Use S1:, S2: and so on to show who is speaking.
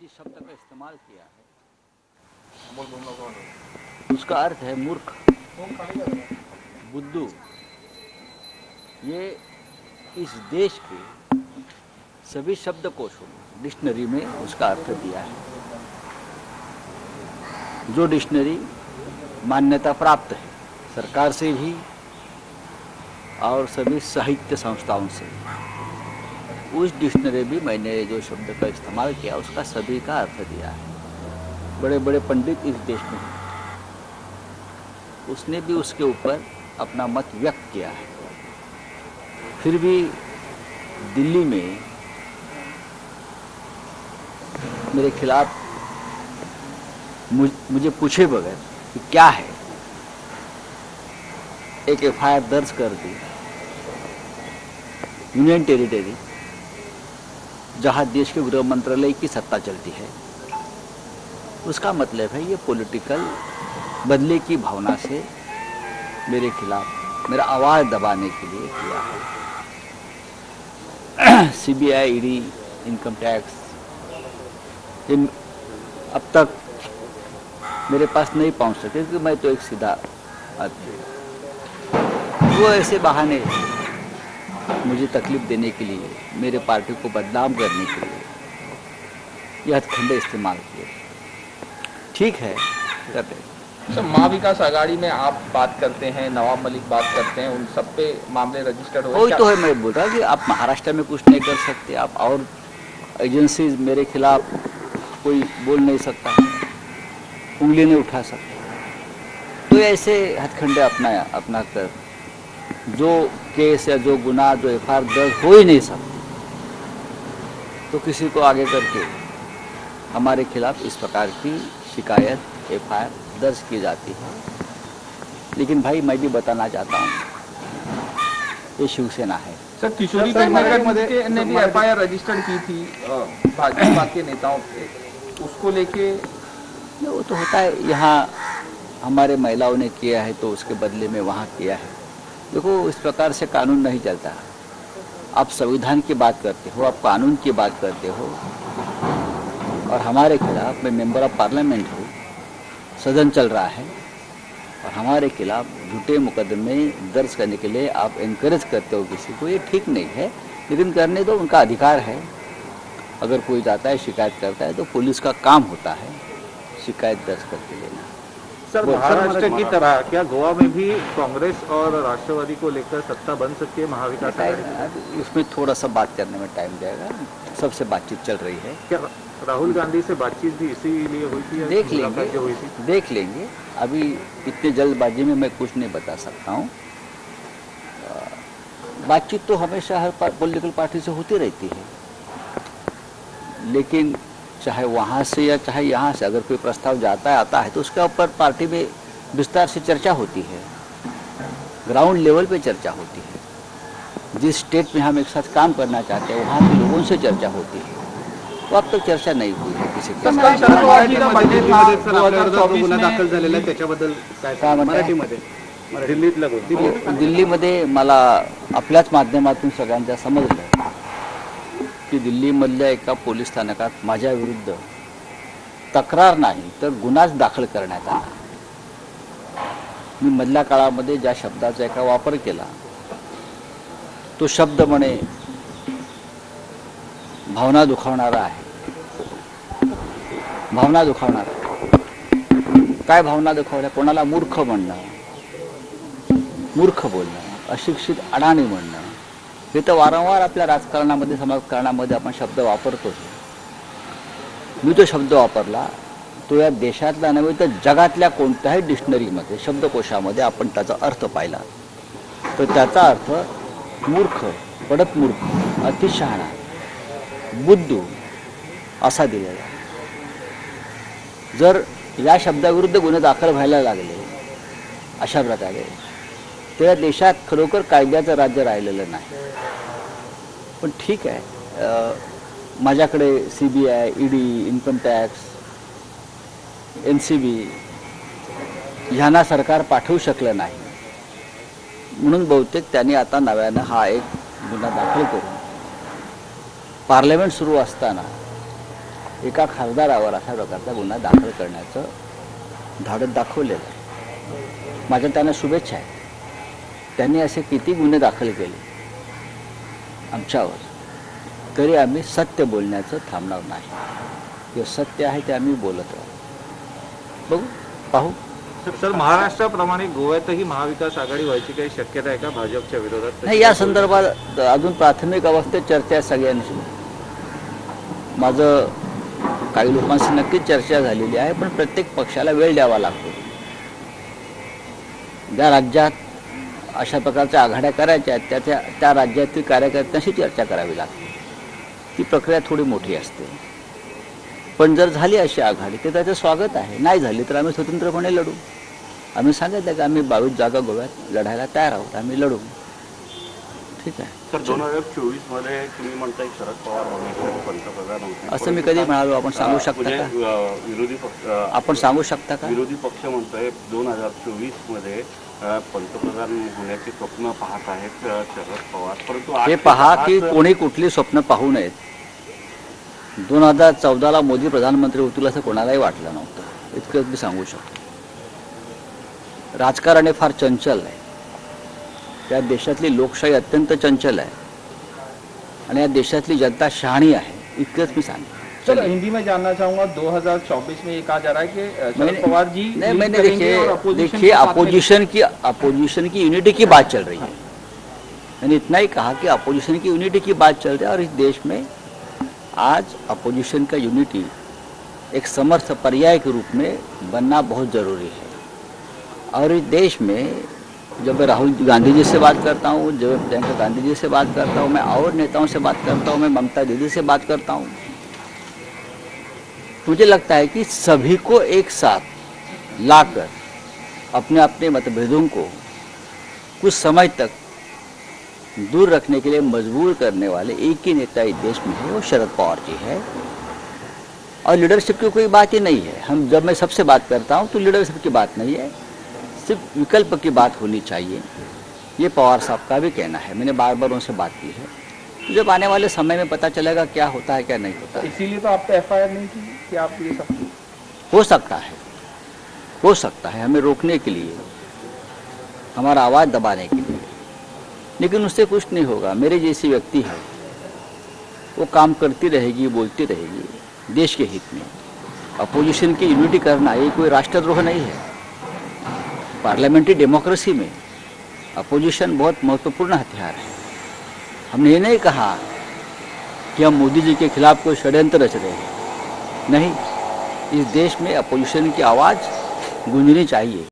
S1: जिस शब्द का इस्तेमाल किया है उसका अर्थ है मूर्ख, बुद्धू। ये इस देश के सभी शब्दकोशों में, डिक्शनरी में उसका अर्थ दिया है, जो डिक्शनरी मान्यता प्राप्त है सरकार से भी और सभी साहित्य संस्थाओं से। उस डिक्शनरी भी मैंने जो शब्द का इस्तेमाल किया उसका सभी का अर्थ दिया है। बड़े बड़े पंडित इस देश में हैं, उसने भी उसके ऊपर अपना मत व्यक्त किया है। फिर भी दिल्ली में मेरे खिलाफ मुझे पूछे बगैर कि क्या है, एक एफआईआर दर्ज कर दी यूनियन टेरिटरी, जहां देश के गृह मंत्रालय की सत्ता चलती है। उसका मतलब है ये पॉलिटिकल बदले की भावना से मेरे खिलाफ मेरा आवाज़ दबाने के लिए किया है। सीबीआई, ईडी, इनकम टैक्स अब तक मेरे पास नहीं पहुंच सके क्योंकि मैं तो एक सीधा आदमी हूं। वो ऐसे बहाने मुझे तकलीफ देने के लिए, मेरे पार्टी को बदनाम करने के लिए यह हथकंडे इस्तेमाल किए। ठीक है, करते हैं।
S2: सर, महाविकास आघाड़ी में आप बात करते हैं, नवाब मलिक बात करते हैं, उन सब पे मामले रजिस्टर्ड हुए।
S1: वही तो है, मैं बोल रहा कि आप महाराष्ट्र में कुछ नहीं कर सकते, आप और एजेंसीज मेरे खिलाफ कोई बोल नहीं सकता, उंगली नहीं उठा सकता। तो ऐसे हथकंडे अपना कर जो केस या जो गुनाह, जो एफआईआर दर्ज हो ही नहीं सकती, तो किसी को आगे करके हमारे खिलाफ इस प्रकार की शिकायत, एफआईआर दर्ज की जाती है। लेकिन भाई मैं भी बताना चाहता हूँ, ये शिवसेना है।
S2: सर, किशोरी नगर ने भी एफआईआर रजिस्टर्ड की थी भाजपा के नेताओं पे, उसको लेके
S1: वो तो होता है, यहाँ हमारे महिलाओं ने किया है तो उसके बदले में वहाँ किया है। देखो, इस प्रकार से कानून नहीं चलता। आप संविधान की बात करते हो, आप कानून की बात करते हो, और हमारे खिलाफ, मैं मेंबर ऑफ पार्लियामेंट हूँ, सदन चल रहा है, और हमारे खिलाफ झूठे मुकदमे दर्ज करने के लिए आप एनकरेज करते हो किसी को, ये ठीक नहीं है। लेकिन करने दो, उनका अधिकार है। अगर कोई जाता है, शिकायत करता है, तो पुलिस का काम होता है शिकायत दर्ज करके लेना।
S3: सर, महाराष्ट्र की तरह क्या गोवा में भी कांग्रेस और राष्ट्रवादी को लेकर सत्ता बन सकती है महाविकास आघाड़ी?
S1: इसमें थोड़ा सा बात करने में टाइम जाएगा, सबसे बातचीत चल रही है।
S3: क्या राहुल गांधी से बातचीत भी इसीलिए हुई थी?
S1: देख लेंगे। अभी इतने जल्दबाजी में मैं कुछ नहीं बता सकता हूँ। बातचीत तो हमेशा हर पॉलिटिकल पार्टी से होती रहती है, लेकिन चाहे वहाँ से या चाहे यहाँ से अगर कोई प्रस्ताव आता है तो उसके ऊपर पार्टी में विस्तार से चर्चा होती है, ग्राउंड लेवल पे चर्चा होती है। जिस स्टेट में हम एक साथ काम करना चाहते हैं वहाँ के लोगों से चर्चा होती है। तो अब तक चर्चा नहीं हुई है किसी के दिल्लीमध्ये मला आपल्याच माध्यमातून सगळ्यांच्या समजलं की दिल्लीमधल्या एका पोलीस स्थानकात माझ्या विरुद्ध तक्रार नाही तर गुन्हाच दाखल करण्यात आला। मी मधल्या काळामध्ये ज्या शब्दाचा एका वापर केला तो शब्द म्हणे भावना दुखावणारा आहे। भावना दुखावणारा काय? भावना दुखावल्या? कोणाला मूर्ख म्हणणं, मूर्ख बोलणं, अशिक्षित अडाणी म्हणणं, हे तर वारंवार आपल्या राजकारणामध्ये, समाजकारणामध्ये आपण शब्द वापरतो। मी तो शब्द वापरला तो या देशातला नव्हे तर जगातल्या कोणत्याही डिक्शनरीमध्ये, शब्दकोशामध्ये आपण त्याचा अर्थ पाहिला तर त्याचा अर्थ मूर्ख, पडत मूर्ख, अतिशहाणा, बुद्धू असा दिलेला। जर या शब्दाविरुद्ध गुन्हे दाखल व्हायला लागले अशा प्रकारे तर या देशात खरोखर कायद्याचं राज्य राहिलेलं नाही। पण ठीक आहे, माझ्याकडे CBI, ED, income tax, NCB ह्यांना सरकार पाठवू शकलं नाही, म्हणून बहुतेक त्यांनी आता नव्यानं हा एक गुन्हा दाखल करून पार्लमेंट सुरू असताना एका खासदारावर अशा प्रकारचा गुन्हा दाखल करण्याचं धाडस दाखवलेलं आहे. माझ्या त्यांना शुभेच्छा आहेत. त्यांनी असे किती गुन्हे दाखल केले आमच्यावर, तरी आम्ही सत्य बोलण्याचं थांबणार नाही. जे सत्य आहे ते आम्ही बोलत राहू. बघू, पाहू.
S3: सर, महाराष्ट्राप्रमाणे गोव्यातही महाविकास आघाडी व्हायची काही शक्यता आहे का भाजपच्या विरोधात?
S1: नाही, या संदर्भात अजून प्राथमिक अवस्थेत चर्चा आहे सगळ्यांशी. माझं काही लोकांशी नक्कीच चर्चा झालेली आहे, पण प्रत्येक पक्षाला वेळ द्यावा लागतो. ज्या राज्यात अशा प्रकारच्या आघाड्या करायच्या आहेत त्या राज्यातील कार्यकर्त्यांशी चर्चा करावी लागते. ती प्रक्रिया थोडी मोठी असते. पण जर झाली अशी आघाडी तर त्याचं स्वागत आहे. नाही झाली तर आम्ही स्वतंत्रपणे लढू. आम्ही सांगितलं की आम्ही 22 जागा गोव्यात लढायला तयार आहोत, आम्ही लढू. ठीक आहे.
S4: सर, 2024 मध्ये तुम्ही म्हणताय शरद पवार भविष्यात पंतप्रधान होतील,
S1: असं मी कधी म्हणालो? आपण सांगू शकता का?
S4: विरोधी पक्ष
S1: आपण सांगू शकता का?
S4: विरोधी पक्ष म्हणतोय 2024 मध्ये पंतप्रधान होण्याचे स्वप्न पाहत आहेत शरद पवार, परंतु
S1: हे पहा की कोणी कुठली स्वप्न पाहू नयेत. 2014ला मोदी प्रधानमंत्री होतील असं कोणालाही वाटलं नव्हतं. इतकंच मी सांगू शकतो. राजकारण हे फार चंचल आहे. या देशातली लोकशाही अत्यंत चंचल आहे आणि या देशातली जनता शहाणी आहे. इतकंच मी सांगेन.
S2: सर, हिंदी में जानना चाहूंगा, 2024 में ये कहा जा रहा है कि शरद पवार जी
S1: नहीं,
S2: लीड
S1: मैंने
S2: करेंगे और
S1: देखिए अपोजिशन की यूनिटी की बात चल रही है. मैंने इतना ही कहा कि अपोजिशन की यूनिटी की बात चल रही है और इस देश में आज अपोजिशन का यूनिटी एक समर्थ पर्याय के रूप में बनना बहुत ज़रूरी है. और इस देश में जब मैं राहुल गांधी जी से बात करता हूँ, जब मैं प्रियंका गांधी जी से बात करता हूँ, मैं और नेताओं से बात करता हूँ, मैं ममता दीदी से बात करता हूँ, मुझे लगता है कि सभी को एक साथ लाकर अपने अपने मतभेदों को कुछ समय तक दूर रखने के लिए मजबूर करने वाले एक ही नेता इस देश में है, वो शरद पवार जी है. और लीडरशिप की कोई बात ही नहीं है. जब मैं सबसे बात करता हूँ तो लीडरशिप की बात नहीं है, सिर्फ विकल्प की बात होनी चाहिए. ये पवार साहब का भी कहना है. मैंने बार बार उनसे बात की है. जब आने वाले समय में पता चलेगा क्या होता है क्या नहीं होता है.
S2: इसीलिए तो आप पे FIR नहीं की कि आप ये सब
S1: हो सकता है हमें रोकने के लिए, हमारा आवाज़ दबाने के लिए, लेकिन उससे कुछ नहीं होगा. मेरे जैसी व्यक्ति है, वो काम करती रहेगी, बोलती रहेगी देश के हित में. अपोजिशन की यूनिटी करना ये कोई राष्ट्रद्रोह नहीं है. पार्लियामेंट्री डेमोक्रेसी में अपोजिशन बहुत महत्वपूर्ण हथियार है. हमने ये नहीं कहा कि हम मोदी जी के खिलाफ कोई षड्यंत्र रच रहे हैं. नहीं, इस देश में अपोजिशन की आवाज़ गूंजनी चाहिए.